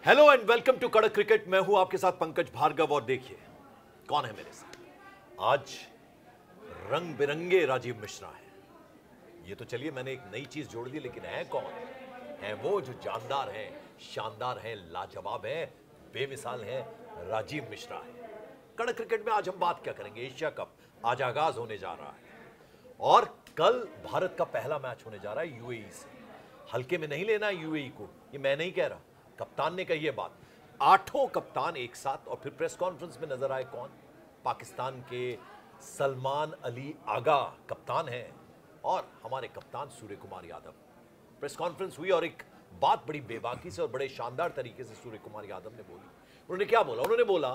Hello and welcome to कड़क cricket. मैं हूं आपके साथ पंकज भार्गव और देखिए कौन है मेरे साथ आज। रंग बिरंगे राजीव मिश्रा हैं। ये तो चलिए मैंने एक नई चीज जोड़ दी, लेकिन है कौन? है वो जो जानदार हैं, शानदार हैं, लाजवाब हैं, बेमिसाल हैं। राजीव मिश्रा है। कड़क क्रिकेट में आज हम बात क्या करेंगे? एशिया कप आज आगाज होने जा रहा है और कल भारत का पहला मैच होने जा रहा है यूएई से। हल्के में नहीं लेना यूएई को, ये मैं नहीं कह रहा, कप्तान ने कही है बात। 8 कप्तान एक साथ और फिर प्रेस कॉन्फ्रेंस में नजर आए कौन? पाकिस्तान के सलमान अली आगा कप्तान हैं और हमारे कप्तान सूर्य कुमार यादव। प्रेस कॉन्फ्रेंस हुई और एक बात बड़ी बेबाकी से और बड़े शानदार तरीके से सूर्य कुमार यादव ने बोली। उन्होंने क्या बोला? उन्होंने बोला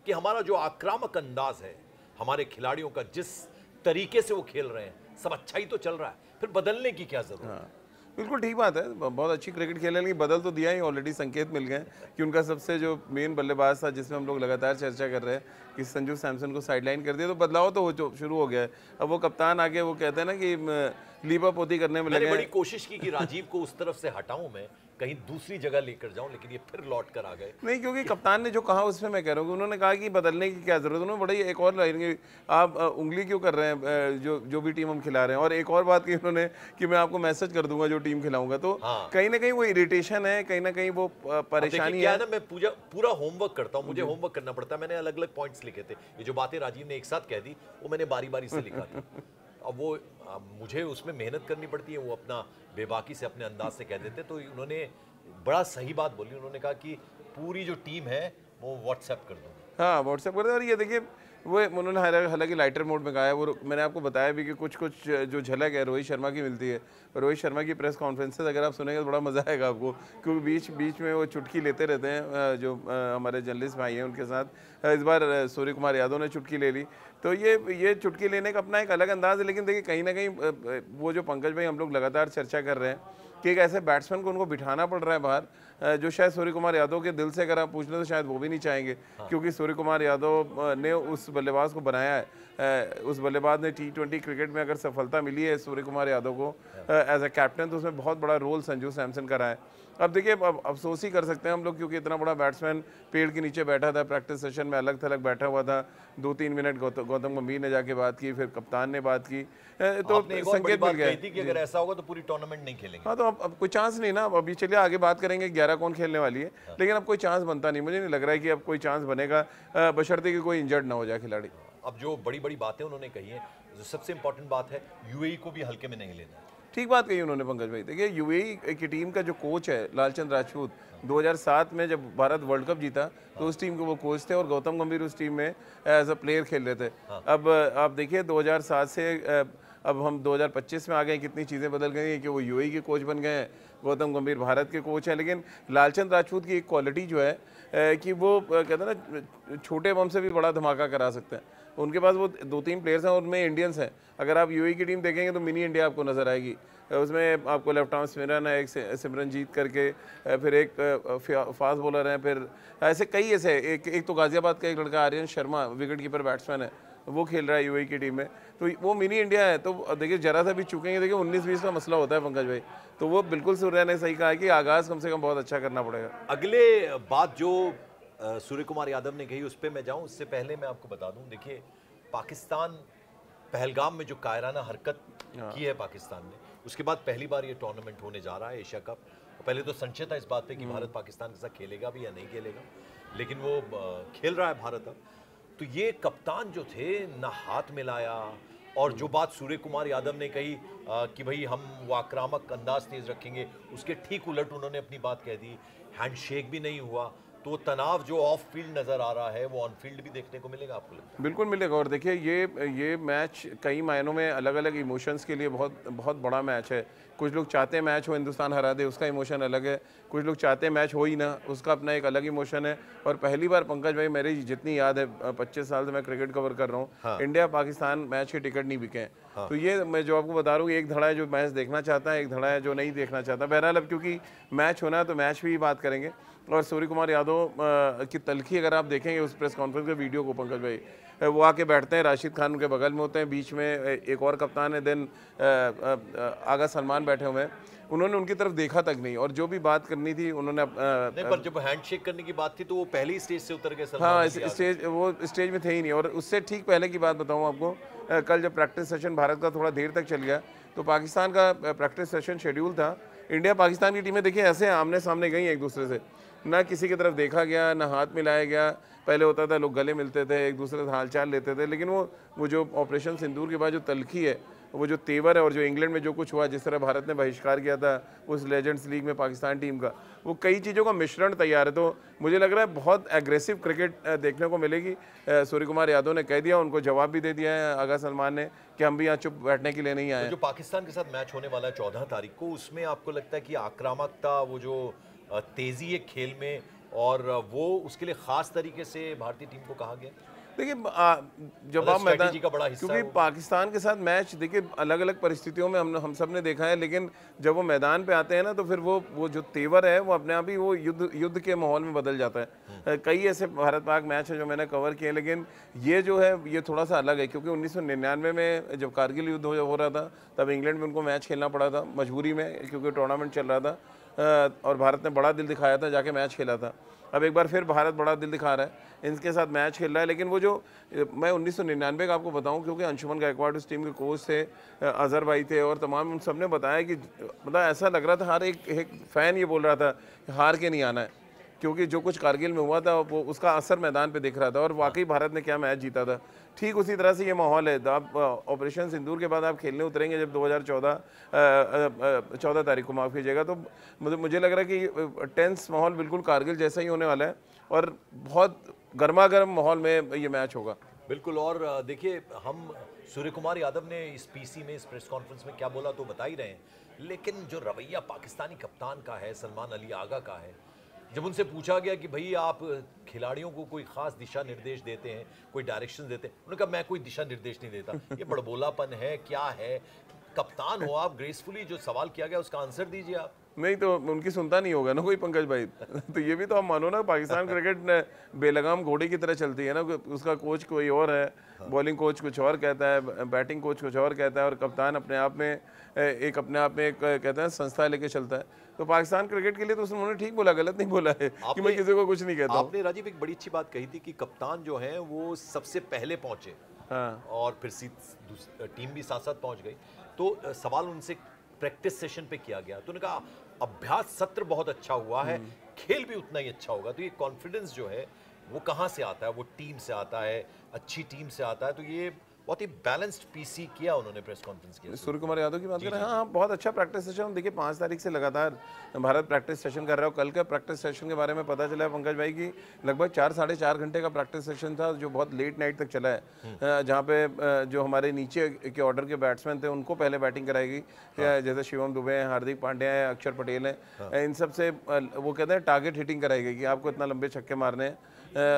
कि हमारा जो आक्रामक अंदाज है, हमारे खिलाड़ियों का जिस तरीके से वो खेल रहे हैं, सब अच्छा ही तो चल रहा है, फिर बदलने की क्या जरूरत है? बिल्कुल ठीक बात है। बहुत अच्छी क्रिकेट खेले, लेकिन बदल तो दिया ही। ऑलरेडी संकेत मिल गए कि उनका सबसे जो मेन बल्लेबाज था, जिसमें हम लोग लगातार चर्चा कर रहे हैं कि संजू सैमसन को साइडलाइन कर दिया, तो बदलाव तो शुरू हो गया है। अब वो कप्तान आके वो कहते हैं ना कि लीपा पोती करने में लगे। मैंने बड़ी कोशिश की कि राजीव को उस तरफ से हटाऊं, मैं कहीं दूसरी जगह लेकर जाऊं, लेकिन ये फिर लौट कर आ गए। नहीं, क्योंकि कप्तान ने जो कहा उसमें मैं कह रहा हूँ कि उन्होंने कहा कि बदलने की क्या जरूरत है। उन्होंने बड़ी एक और लाइन की, आप उंगली क्यों कर रहे हैं जो भी टीम हम खिला रहे हैं। और एक और बात की उन्होंने कि मैं आपको मैसेज कर दूंगा जो टीम खिलाऊंगा। तो कहीं ना कहीं वो इरिटेशन है, कहीं ना कहीं वो परेशानी है ना। मैं पूरा होमवर्क करता हूं, मुझे होमवर्क करना पड़ता है। मैंने अलग अलग पॉइंट्स लिखे थे। ये जो बातें राजीव ने एक साथ कह दी, वो मैंने बारी बारी से लिखा था। अब मुझे उसमें मेहनत करनी पड़ती है। वो अपना बेबाकी से अपने अंदाज से कह देते। तो उन्होंने बड़ा सही बात बोली। उन्होंने कहा कि पूरी जो टीम है वो व्हाट्सएप कर दो। हाँ, व्हाट्सएप कर दो। और ये देखिए, वो उन्होंने हालांकि लाइटर मोड में कहा है। वो मैंने आपको बताया भी कि कुछ जो झलक है रोहित शर्मा की मिलती है। रोहित शर्मा की प्रेस कॉन्फ्रेंसेस अगर आप सुनेंगे तो बड़ा मजा आएगा आपको, क्योंकि बीच में वो चुटकी लेते रहते हैं। जो हमारे जर्नलिस्ट भाई हैं उनके साथ इस बार सूर्य कुमार यादव ने चुटकी ले ली। तो ये चुटकी लेने का अपना एक अलग अंदाज है। लेकिन देखिए, कहीं ना कहीं वो जो पंकज भाई हम लोग लगातार चर्चा कर रहे हैं कि एक ऐसे बैट्समैन को उनको बिठाना पड़ रहा है बाहर, जो शायद सूर्य कुमार यादव के दिल से अगर आप पूछ लें तो शायद वो भी नहीं चाहेंगे। क्योंकि सूर्य कुमार यादव ने उस बल्लेबाज को बनाया है। उस बल्लेबाज ने T20 क्रिकेट में अगर सफलता मिली है सूर्य कुमार यादव को एज ए कैप्टन, तो उसमें बहुत बड़ा रोल संजू सैमसन का रहा है। अब देखिए, अब अफसोस ही कर सकते हैं हम लोग, क्योंकि इतना बड़ा बैट्समैन पेड़ के नीचे बैठा था, प्रैक्टिस सेशन में अलग थलग बैठा हुआ था। 2-3 मिनट गौतम गंभीर ने जाके बात की, फिर कप्तान ने बात की, तो संकेत मिल गया कि अगर ऐसा होगा तो पूरी टूर्नामेंट नहीं खेलेंगे। हाँ, तो अब कोई चांस नहीं ना। अभी चलिए आगे बात करेंगे 11 कौन खेलने वाली है। लेकिन अब कोई चांस बनता नहीं, मुझे नहीं लग रहा है कि अब कोई चांस बनेगा, बशर्ते कि कोई इंजर्ड ना हो जाए खिलाड़ी। अब जो बड़ी बड़ी बातें उन्होंने कही है, जो सबसे इंपॉर्टेंट बात है, यूएई को भी हल्के में नहीं लेना। ठीक बात कही उन्होंने पंकज भाई। देखिए, यूएई की टीम का जो कोच है लालचंद राजपूत, 2007 में जब भारत वर्ल्ड कप जीता तो उस टीम के वो कोच थे और गौतम गंभीर उस टीम में एज अ प्लेयर खेल रहे थे। अब आप देखिए 2007 से अब हम 2025 में आ गए, कितनी चीज़ें बदल गई हैं कि वो यूएई के कोच बन गए हैं, गौतम गंभीर भारत के कोच हैं। लेकिन लालचंद राजपूत की एक क्वालिटी जो है कि वो कहते हैं ना, छोटे बम से भी बड़ा धमाका करा सकते हैं। उनके पास वो 2-3 प्लेयर्स हैं, उनमें इंडियंस हैं। अगर आप यूएई की टीम देखेंगे तो मिनी इंडिया आपको नजर आएगी। उसमें आपको लेफ्ट आर्म स्पिनर है, एक सिमरनजीत करके, फिर एक फास्ट बॉलर हैं, फिर ऐसे कई ऐसे, एक तो गाजियाबाद का एक लड़का Aryan Sharma wicket keeper batsman है, वो खेल रहा है यूएई की टीम में। तो वो मिनी इंडिया है। तो देखिए, जरा सा भी चुकेंगे, देखिए 19-20 का मसला होता है पंकज भाई। तो वो बिल्कुल सूर्या ने सही कहा कि आगाज़ कम से कम बहुत अच्छा करना पड़ेगा। अगले बात जो सूर्य कुमार यादव ने कही उस पर मैं जाऊं, उससे पहले मैं आपको बता दूं, देखिए पाकिस्तान पहलगाम में जो कायराना हरकत की है पाकिस्तान ने, उसके बाद पहली बार ये टूर्नामेंट होने जा रहा है एशिया कप। पहले तो संशय था इस बात पे कि भारत पाकिस्तान के साथ खेलेगा भी या नहीं खेलेगा, लेकिन वो खेल रहा है भारत अब। तो ये कप्तान जो थे ना हाथ मिलाया, और जो बात सूर्य कुमार यादव ने कही कि भाई हम वो आक्रामक अंदाज तेज रखेंगे, उसके ठीक उलट उन्होंने अपनी बात कह दी। हैंडशेक भी नहीं हुआ। तो तनाव जो ऑफ फील्ड नजर आ रहा है वो ऑन फील्ड भी देखने को मिलेगा, आपको लगता है? बिल्कुल मिलेगा। और देखिए, ये मैच कई मायनों में अलग अलग इमोशंस के लिए बहुत बहुत बड़ा मैच है। कुछ लोग चाहते हैं मैच हो, हिंदुस्तान हरा दे, उसका इमोशन अलग है। कुछ लोग चाहते हैं मैच हो ही ना, उसका अपना एक अलग इमोशन है। और पहली बार पंकज भाई, मेरी जितनी याद है, 25 साल से मैं क्रिकेट कवर कर रहा हूँ, इंडिया पाकिस्तान मैच के टिकट नहीं बिके हैं। तो ये मैं जो आपको बता रहा हूँ, एक धड़ा है जो मैच देखना चाहता है, एक धड़ा है जो नहीं देखना चाहता। बहरहाल अब क्योंकि मैच होना है तो मैच भी बात करेंगे। और सूर्य कुमार यादव की तलखी अगर आप देखेंगे उस प्रेस कॉन्फ्रेंस के वीडियो को पंकज भाई, वो आके बैठते हैं, राशिद खान उनके बगल में होते हैं, बीच में एक और कप्तान है, देन आगा सलमान बैठे हुए हैं। उन्होंने उनकी तरफ देखा तक नहीं, और जो भी बात करनी थी उन्होंने नहीं, पर जब हैंडशेक करने की बात थी तो वो पहले ही स्टेज से उतर गए सलमान हाँ, अली आगे। स्टेज वो स्टेज में थे ही नहीं। और उससे ठीक पहले की बात बताऊँ आपको, कल जब प्रैक्टिस सेशन भारत का थोड़ा देर तक चल गया तो पाकिस्तान का प्रैक्टिस सेशन शेड्यूल था। इंडिया पाकिस्तान की टीमें देखिए ऐसे आमने सामने गई एक दूसरे से, ना किसी की तरफ देखा गया, ना हाथ मिलाया गया। पहले होता था लोग गले मिलते थे, एक दूसरे से हालचाल लेते थे, लेकिन वो जो ऑपरेशन सिंदूर के बाद जो तलखी है, वो जो तेवर है, और जो इंग्लैंड में जो कुछ हुआ, जिस तरह भारत ने बहिष्कार किया था उस लेजेंड्स लीग में पाकिस्तान टीम का, वो कई चीज़ों का मिश्रण तैयार है। तो मुझे लग रहा है बहुत एग्रेसिव क्रिकेट देखने को मिलेगी। सूर्य कुमार यादव ने कह दिया, उनको जवाब भी दे दिया है आगा सलमान ने कि हम भी यहाँ चुप बैठने के लिए नहीं आए। तो जो पाकिस्तान के साथ मैच होने वाला है 14 तारीख को, उसमें आपको लगता है कि आक्रामकता, वो जो तेजी है खेल में, और वो उसके लिए खास तरीके से भारतीय टीम को कहा गया? देखिए जब आप मैदान, स्ट्रैटेजी का बड़ा हिस्सा क्योंकि पाकिस्तान के साथ मैच देखिए अलग अलग परिस्थितियों में हम सब ने देखा है, लेकिन जब वो मैदान पे आते हैं ना तो फिर वो जो तेवर है वो अपने आप ही वो युद्ध के माहौल में बदल जाता है। कई ऐसे भारत पाक मैच है जो मैंने कवर किए, लेकिन ये जो है ये थोड़ा सा अलग है, क्योंकि 1999 में जब कारगिल युद्ध हो रहा था तब इंग्लैंड में उनको मैच खेलना पड़ा था मजबूरी में, क्योंकि टूर्नामेंट चल रहा था, और भारत ने बड़ा दिल दिखाया था, जाके मैच खेला था। अब एक बार फिर भारत बड़ा दिल दिखा रहा है, इनके साथ मैच खेल रहा है। लेकिन वो जो मैं 1999 का आपको बताऊं, क्योंकि अंशुमन गायकवाड़ उस टीम के कोच थे, अजहर भाई थे, और तमाम उन सब ने बताया कि मतलब ऐसा लग रहा था, हर एक फ़ैन ये बोल रहा था कि हार के नहीं आना है, क्योंकि जो कुछ कारगिल में हुआ था वो उसका असर मैदान पे दिख रहा था, और वाकई भारत ने क्या मैच जीता था। ठीक उसी तरह से ये माहौल है। आप ऑपरेशन सिंदूर के बाद आप खेलने उतरेंगे जब 14 तारीख को, माफ़ कीजिएगा, तो मुझे लग रहा है कि टेंस माहौल बिल्कुल कारगिल जैसा ही होने वाला है, और बहुत गर्मा गर्म माहौल में ये मैच होगा। बिल्कुल। और देखिए, हम सूर्य कुमार यादव ने इस पीसी में, इस प्रेस कॉन्फ्रेंस में क्या बोला तो बता ही रहे हैं, लेकिन जो रवैया पाकिस्तानी कप्तान का है, सलमान अली आगा का है, जब उनसे पूछा गया कि भाई आप खिलाड़ियों को कोई खास दिशा निर्देश देते हैं, कोई डायरेक्शन देते हैं, उन्होंने कहा मैं कोई दिशा निर्देश नहीं देता। ये बड़बोलापन है, क्या है? कप्तान हो आप, ग्रेसफुली जो सवाल किया गया उसका आंसर दीजिए आप। नहीं तो उनकी सुनता नहीं होगा ना कोई पंकज भाई। तो ये भी तो हम मानो ना, पाकिस्तान क्रिकेट बेलगाम घोड़े की तरह चलती है ना, उसका कोच कोई और है, बॉलिंग कोच कुछ और कहता है, बैटिंग कोच कुछ और कहता है, और कप्तान अपने आप में एक कहते हैं संस्था लेके चलता है। तो पाकिस्तान क्रिकेट के लिए तो उन्होंने ठीक बोला, गलत नहीं बोला है कि मैं किसी को कुछ नहीं कहता। आपने राजीव एक बड़ी अच्छी बात कही थी कि कप्तान जो है वो सबसे पहले पहुंचे, हाँ, और फिर टीम भी साथ साथ पहुंच गई। तो सवाल उनसे प्रैक्टिस सेशन पे किया गया, तो उन्होंने कहा अभ्यास सत्र बहुत अच्छा हुआ है, खेल भी उतना ही अच्छा होगा। तो ये कॉन्फिडेंस जो है वो कहाँ से आता है? वो टीम से आता है, अच्छी टीम से आता है। तो ये बहुत ही बैलेंस्ड पीसी किया उन्होंने प्रेस कॉन्फ्रेंस किया। सूर्य कुमार यादव की बात करें, हाँ बहुत अच्छा प्रैक्टिस सेशन। देखिए 5 तारीख से लगातार भारत प्रैक्टिस सेशन कर रहा है। कल का प्रैक्टिस सेशन के बारे में पता चला है पंकज भाई की लगभग 4-4.5 घंटे का प्रैक्टिस सेशन था, जो बहुत लेट नाइट तक चला है, जहाँ पे जो हमारे नीचे के ऑर्डर के बैट्समैन थे उनको पहले बैटिंग कराएगी, जैसे शिवम दुबे हैं, हार्दिक पांड्या हैं, अक्षर पटेल हैं, इन सब से वो कहते हैं टारगेट हिटिंग कराएगी कि आपको इतना लंबे छक्के मारने हैं।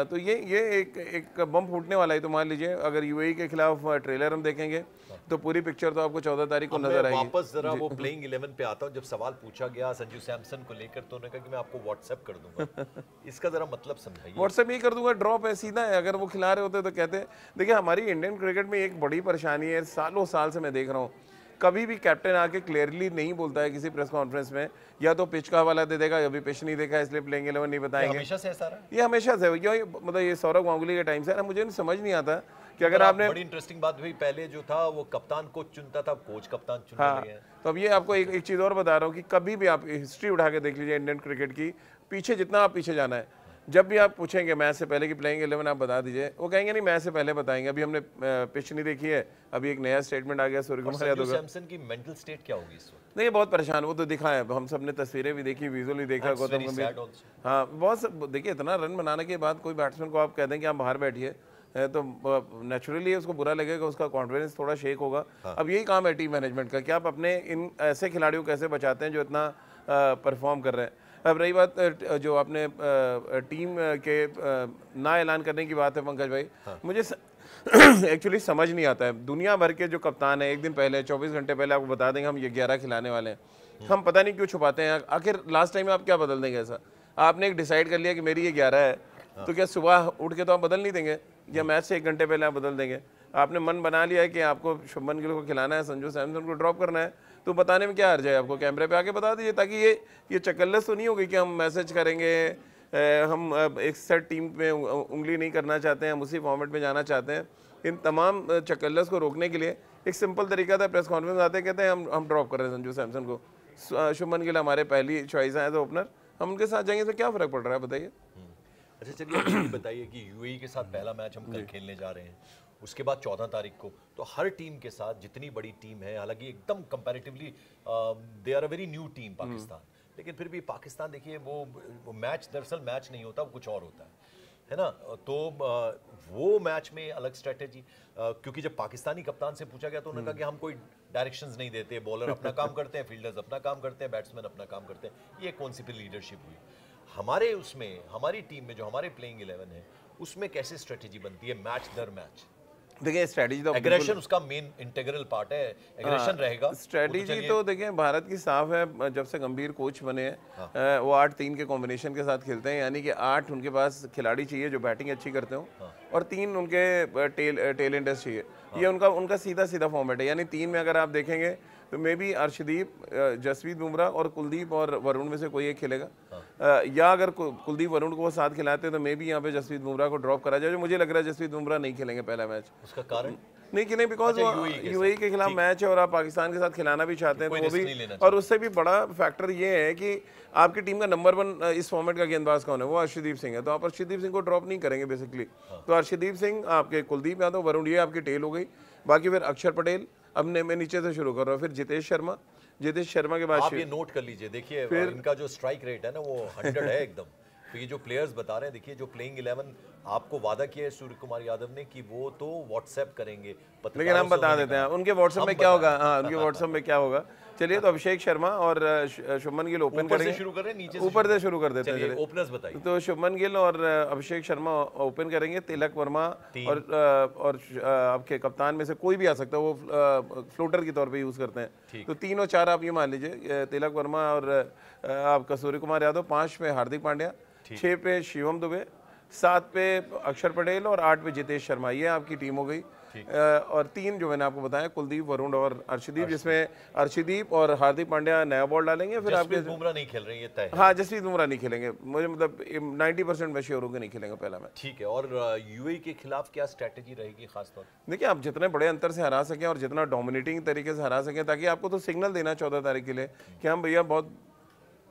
तो ये एक बम फूटने वाला है। तो मान लीजिए अगर यूएई के खिलाफ ट्रेलर हम देखेंगे तो पूरी पिक्चर तो आपको 14 तारीख को नजर आएगी। वापस जरा वो प्लेइंग 11 पे आता हूँ। जब सवाल पूछा गया संजू सैमसन को लेकर तो उन्होंने कहा कि मैं आपको व्हाट्सएप कर दूंगा। इसका जरा मतलब समझाइए। व्हाट्सएप ही कर दूंगा, ड्रॉप है, सीधा है। अगर वो खिला रहे होते तो कहते। देखिए हमारी इंडियन क्रिकेट में एक बड़ी परेशानी है, सालों साल से मैं देख रहा हूँ, कभी भी कैप्टन आके क्लियरली नहीं बोलता है किसी प्रेस कॉन्फ्रेंस में, या तो पिच का हवाला दे देगा, अभी पिच नहीं देखा इसलिए प्लेइंग 11 नहीं बताएंगे। हमेशा से ऐसा रहा? ये हमेशा से मतलब ये सौरव गांगुली के टाइम से ना, मुझे समझ नहीं आता कि अगर आपने बड़ी इंटरेस्टिंग बात हुई, पहले जो था वो कप्तान कोच चुनता था, कोच कप्तान चुनने लगे हैं। तो अब ये आपको एक चीज़ और बता रहा हूँ कि कभी भी आप हिस्ट्री उठा के देख लीजिए इंडियन क्रिकेट की, पीछे जितना आप पीछे जाना है, जब भी आप पूछेंगे मैच से पहले कि प्लेइंग 11 आप बता दीजिए, वो कहेंगे नहीं मैच से पहले बताएंगे, अभी हमने पिच नहीं देखी है। अभी एक नया स्टेटमेंट आ गया सूर्य कुमार यादव का। सैमसन की मेंटल स्टेट क्या होगी इस वक्त? नहीं बहुत परेशान, वो तो दिखा है, हम सब ने तस्वीरें भी देखी, विजुअली देखा। गौतम गंभीर, हाँ बहुत। देखिए इतना रन बनाने के बाद कोई बैट्समैन को आप कह दें कि आप बाहर बैठिए, तो नेचुरली उसको बुरा लगेगा, उसका कॉन्फिडेंस थोड़ा शेक होगा। अब यही काम है टीम मैनेजमेंट का कि आप अपने इन ऐसे खिलाड़ियों को कैसे बचाते हैं जो इतना परफॉर्म कर रहे हैं। अब रही बात जो आपने टीम के ना ऐलान करने की बात है पंकज भाई, मुझे एक्चुअली समझ नहीं आता है। दुनिया भर के जो कप्तान है एक दिन पहले 24 घंटे पहले आपको बता देंगे हम ये 11 खिलाने वाले हैं, हम पता नहीं क्यों छुपाते हैं। आखिर लास्ट टाइम आप क्या बदल देंगे? ऐसा आपने एक डिसाइड कर लिया कि मेरी ये 11 है, तो क्या सुबह उठ के तो आप बदल नहीं देंगे, या मैच से 1 घंटे पहले आप बदल देंगे? आपने मन बना लिया है कि आपको शुभमन गिल को खिलाना है, संजू सैमसन को ड्रॉप करना है, तो बताने में क्या हर्ज है, आपको कैमरे पे आके बता दीजिए, ताकि ये चकल्लस तो नहीं होगी कि हम मैसेज करेंगे, हम एक सेट टीम में उंगली नहीं करना चाहते हैं, हम उसी फॉर्मेट में जाना चाहते हैं। इन तमाम चकल्लस को रोकने के लिए एक सिंपल तरीका था, प्रेस कॉन्फ्रेंस आते कहते हैं हम ड्रॉप कर रहे हैं संजू सैमसन को, शुभमन गिल हमारे पहली चॉइस है एज ओपनर, हम उनके साथ जाएंगे तो क्या फ़र्क पड़ रहा है बताइए। अच्छा चलिए अब ये बताइए कि यूएई के साथ पहला मैच हम कल खेलने जा रहे हैं, उसके बाद 14 तारीख को, तो हर टीम के साथ जितनी बड़ी टीम है, हालांकि एकदम comparatively they are a very new team Pakistan, लेकिन फिर भी पाकिस्तान देखिए वो मैच दरअसल मैच नहीं होता, वो कुछ और होता है ना। तो वो मैच में अलग स्ट्रेटेजी, क्योंकि जब पाकिस्तानी कप्तान से पूछा गया तो उन्होंने कहा कि हम कोई डायरेक्शंस नहीं देते, बॉलर अपना काम करते हैं, फील्डर्स अपना काम करते हैं, बैट्समैन अपना काम करते हैं। ये कौन सी फिर लीडरशिप हुई हमारे उसमें, हमारी टीम में जो हमारे प्लेइंग 11 है उसमें कैसे स्ट्रेटेजी बनती है मैच दर मैच? देखिए स्ट्रेटेजी तो एग्रेशन उसका मेन इंटीग्रल पार्ट है, एग्रेशन रहेगा। स्ट्रेटेजी तो देखिए भारत की साफ है, जब से गंभीर कोच बने हैं वो 8-3 के कॉम्बिनेशन के साथ खेलते हैं, यानी कि 8 उनके पास खिलाड़ी चाहिए जो बैटिंग अच्छी करते हो और 3 उनके टेलेंटर्स चाहिए। ये उनका सीधा सीधा फॉर्मेट है, यानी 3 में अगर आप देखेंगे तो मे बी अर्शदीप, जसप्रीत बुमराह और कुलदीप और वरुण में से कोई एक खेलेगा, या अगर कुलदीप वरुण को वो साथ खिलाते हैं तो मे बी यहाँ पे जसप्रीत बुमराह को ड्रॉप करा जाए, जो मुझे लग रहा है जसप्रीत बुमराह नहीं खेलेंगे पहला मैच। उसका कारण नहीं खेलें बिकॉज यूएई के खिलाफ मैच है और आप पाकिस्तान के साथ खिलाना भी चाहते हैं, तो वो भी, और उससे भी बड़ा फैक्टर ये है कि आपकी टीम का नंबर 1 इस फॉर्मेट का गेंदबाज कौन है, वो अर्शदीप सिंह है, तो आप अर्शदीप सिंह को ड्रॉप नहीं करेंगे बेसिकली। तो अर्शदीप सिंह, आपके कुलदीप यादव, वरुण, ये आपकी टेल हो गई। बाकी फिर अक्षर पटेल, अब मैं नीचे से शुरू कर रहा हूँ, फिर जितेश शर्मा के बाद आप ये नोट कर लीजिए, देखिए इनका जो स्ट्राइक रेट है ना वो 100 है एकदम। तो ये जो प्लेयर्स बता रहे हैं, देखिए जो प्लेइंग 11 आपको वादा किया है सूर्य कुमार यादव ने कि वो तो व्हाट्सएप करेंगे, लेकिन हम बता देते हैं उनके व्हाट्सएप में क्या होगा। हाँ, उनके व्हाट्सएप में क्या होगा। चलिए तो अभिषेक शर्मा और शुभमन गिल ओपन करेंगे, शुरू कर रहे हैं, नीचे ऊपर से शुरू कर देते हैं। ओपनर्स बताइए। तो शुभमन गिल और अभिषेक शर्मा ओपन करेंगे, तिलक वर्मा और आपके कप्तान में से कोई भी आ सकता है, वो फ्लोटर के तौर पे यूज करते हैं। तो 3 और 4 आप ये मान लीजिए, तिलक वर्मा और आपका सूर्य कुमार यादव, 5 पे हार्दिक पांड्या, 6 पे शिवम दुबे, 7 पे अक्षर पटेल और 8 पे जितेश शर्मा, ये आपकी टीम हो गई। और 3 जो मैंने आपको बताया, कुलदीप, वरुण और अर्शदीप, जिसमें अर्शदीप और हार्दिक पांड्या नया बॉल डालेंगे। फिर आपके बुमराह नहीं खेल रहे हैं, ये तय है। हाँ, जसप्रीत बुमराह नहीं खेलेंगे, मुझे मतलब 90% मैं श्योर हूँ कि नहीं खेलेंगे पहला मैच। ठीक है। और यूएई के खिलाफ क्या स्ट्रेटेजी रहेगी खास तौर? देखिए आप जितने बड़े अंतर से हरा सकें और जितना डोमिनेटिंग तरीके से हरा सकें, ताकि आपको तो सिग्नल देना 14 तारीख के लिए कि हम भैया बहुत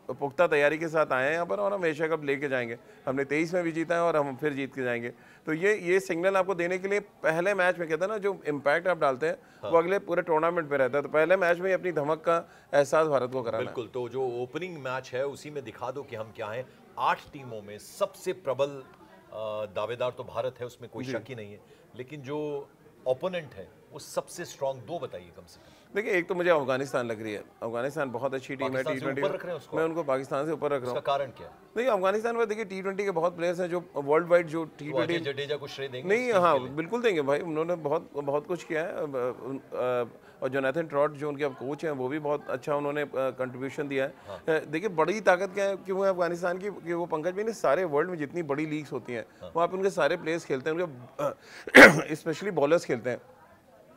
पुख्ता तैयारी के साथ आए हैं यहाँ पर और हम एशिया कप लेके जाएंगे। हमने 23 में भी जीता है और हम फिर जीत के जाएंगे। तो ये सिग्नल आपको देने के लिए पहले मैच में कहते हैं ना, जो इम्पैक्ट आप डालते हैं वो अगले पूरे टूर्नामेंट पे रहता है। तो पहले मैच में अपनी धमक का एहसास भारत को कराना है। बिल्कुल। तो जो ओपनिंग मैच है उसी में दिखा दो कि हम क्या हैं। 8 टीमों में सबसे प्रबल दावेदार तो भारत है, उसमें कोई शक ही नहीं है, लेकिन जो ओपोनेंट है वो सबसे स्ट्रॉन्ग 2 बताइए कम से कम। देखिए एक तो मुझे अफगानिस्तान लग रही है, अफगानिस्तान बहुत अच्छी टीम है T20, मैं उनको पाकिस्तान से ऊपर रख रहा हूँ। उसका कारण क्या है? देखिए अफगानिस्तान में देखिए T20 के बहुत प्लेयर्स हैं जो वर्ल्ड वाइड जो T20 जडेजा को श्रेय देंगे नहीं, हाँ बिल्कुल देंगे भाई, उन्होंने बहुत कुछ किया है। और जोनाथन ट्रॉट जो उनके अब कोच हैं वो भी बहुत अच्छा उन्होंने कंट्रीब्यूशन दिया है। देखिए बड़ी ताकत क्या है क्यों है अफगानिस्तान की, कि वो पंकज भाई ने सारे वर्ल्ड में जितनी बड़ी लीग्स होती हैं वहाँ पे उनके सारे प्लेयर्स खेलते हैं, उनके स्पेशली बॉलर्स खेलते हैं।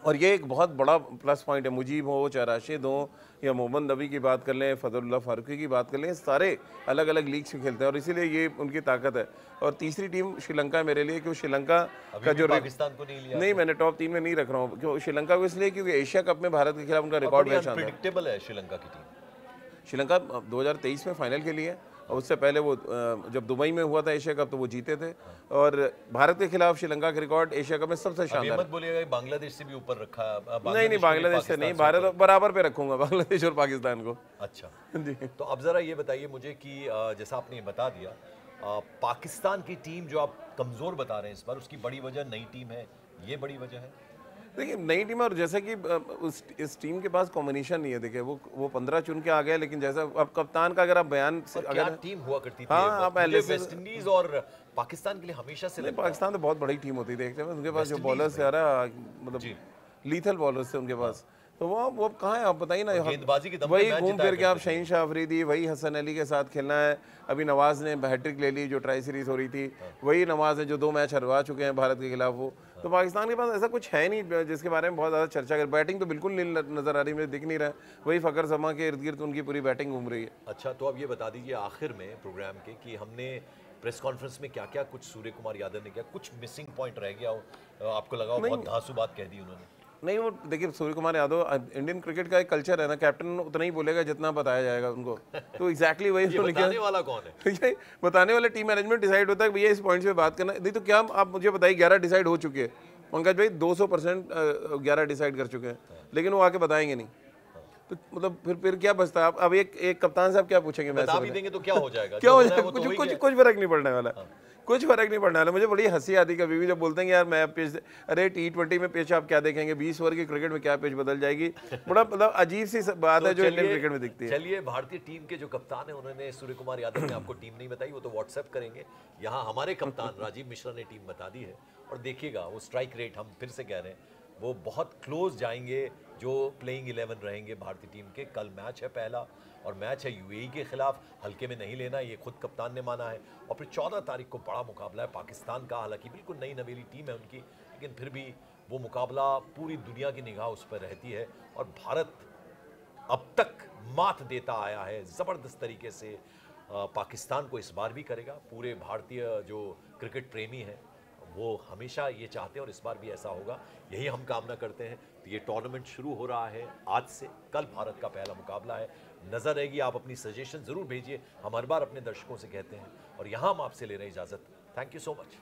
और ये एक बहुत बड़ा प्लस पॉइंट है। मुजीब हो, चाहे राशिद हो, या मोहम्मद नबी की बात कर लें, फजलुल्लाह फारूकी की बात कर लें, सारे अलग अलग लीग्स में खेलते हैं और इसीलिए ये उनकी ताकत है। और तीसरी टीम श्रीलंका है मेरे लिए, क्योंकि श्रीलंका का जो पाकिस्तान को नहीं लिया, नहीं मैंने टॉप 3 में नहीं रख रहा हूँ क्यों श्रीलंका को, इसलिए क्योंकि एशिया कप में भारत के खिलाफ उनका रिकॉर्ड मैच अनप्रेडिक्टेबल है। श्रीलंका की टीम, श्रीलंका 2023 में फाइनल के लिए, और उससे पहले वो जब दुबई में हुआ था एशिया कप तो वो जीते थे। और भारत के खिलाफ श्रीलंका का रिकॉर्ड एशिया कप में सबसे शानदार। मत बोलिएगा बांग्लादेश से भी ऊपर रखा। नहीं, बांग्लादेश से नहीं, भारत बराबर पे रखूंगा बांग्लादेश और पाकिस्तान को। अच्छा जी। तो अब जरा ये बताइए मुझे कि जैसा आपने बता दिया, पाकिस्तान की टीम जो आप कमजोर बता रहे हैं इस बार, उसकी बड़ी वजह नई टीम है, ये बड़ी वजह है? देखिए नई टीम, और जैसे कि इस टीम के पास कॉम्बिनेशन नहीं है। देखिए वो 15 चुन के आ गए, लेकिन जैसा अब कप्तान का अगर आप बयान अगर टीम हुआ करती थी, हाँ आप वेस्ट इंडीज और पाकिस्तान के लिए हमेशा से पाकिस्तान तो बहुत बड़ी टीम होती थी देखते हैं, उनके पास जो बॉलर्स है मतलब लीथल बॉलर्स थे उनके पास। तो वो कहाँ है आप बताइए ना, गेंदबाजी की वही घूम फिर के आप शहीन शाह अफरीदी, वही हसन अली के साथ खेलना है। अभी नवाज ने हैट्रिक ले ली जो ट्राई सीरीज हो रही थी, वही नवाज है जो 2 मैच हरवा चुके हैं भारत के खिलाफ। वो तो पाकिस्तान के पास ऐसा कुछ है नहीं जिसके बारे में बहुत ज़्यादा चर्चा कर। बैटिंग तो बिल्कुल नहीं नज़र आ रही, मुझे दिख नहीं रहा है, वही फ़खर जमा के इर्द गिर्द उनकी पूरी बैटिंग घूम रही है। अच्छा, तो अब ये बता दीजिए आखिर में प्रोग्राम के कि हमने प्रेस कॉन्फ्रेंस में क्या क्या कुछ सूर्य कुमार यादव ने किया, कुछ मिसिंग पॉइंट रह गया हो, आपको लगा हो बहुत धांसू बात कह दी उन्होंने? नहीं, वो देखिए सूर्य कुमार यादव, इंडियन क्रिकेट का एक कल्चर है ना, कैप्टन उतना ही बोलेगा जितना बताया जाएगा उनको, तो एग्जैक्टली वही ये बताने वाला कौन है? ये बताने वाला टीम मैनेजमेंट डिसाइड होता है कि भैया इस पॉइंट पे बात करना। नहीं तो क्या आप मुझे बताइए, 11 डिसाइड हो चुके हैं पंकज भाई, 200% 11 डिसाइड कर चुके हैं, लेकिन वो आके बताएंगे नहीं, तो मतलब फिर क्या बचता है? अब एक कप्तान साहब क्या पूछेंगे? बता भी देंगे तो क्या हो जाएगा? क्या हो जाएगा? कुछ फर्क नहीं पड़ने वाला, कुछ फर्क नहीं पड़ने वाला। मुझे बड़ी हंसी आती कभी भी जब बोलते हैं यार मैं पिच, अरे T20 में पिच आप क्या देखेंगे, 20 ओवर की क्रिकेट में क्या पिच बदल जाएगी? बड़ा मतलब अजीब सी बात है जो इंडियन क्रिकेट में दिखती है। चलिए, भारतीय टीम के जो कप्तान है उन्होंने, सूर्य कुमार यादव ने आपको टीम नहीं बताई, वो तो व्हाट्सएप करेंगे। यहाँ हमारे कप्तान राजीव मिश्रा ने टीम बता दी है, और देखिएगा वो स्ट्राइक रेट, हम फिर से कह रहे हैं, वो बहुत क्लोज जाएंगे जो प्लेइंग 11 रहेंगे भारतीय टीम के। कल मैच है पहला, और मैच है यूएई के खिलाफ, हल्के में नहीं लेना, ये खुद कप्तान ने माना है। और फिर 14 तारीख को बड़ा मुकाबला है पाकिस्तान का, हालांकि बिल्कुल नई नवेली टीम है उनकी, लेकिन फिर भी वो मुकाबला पूरी दुनिया की निगाह उस पर रहती है। और भारत अब तक मात देता आया है ज़बरदस्त तरीके से, पाकिस्तान को इस बार भी करेगा। पूरे भारतीय जो क्रिकेट प्रेमी हैं वो हमेशा ये चाहते हैं, और इस बार भी ऐसा होगा, यही हम कामना करते हैं। तो ये टूर्नामेंट शुरू हो रहा है आज से, कल भारत का पहला मुकाबला है। नज़र रहेगी, आप अपनी सजेशन ज़रूर भेजिए, हम हर बार अपने दर्शकों से कहते हैं। और यहाँ हम आपसे ले रहे हैं इजाज़त। Thank you so much.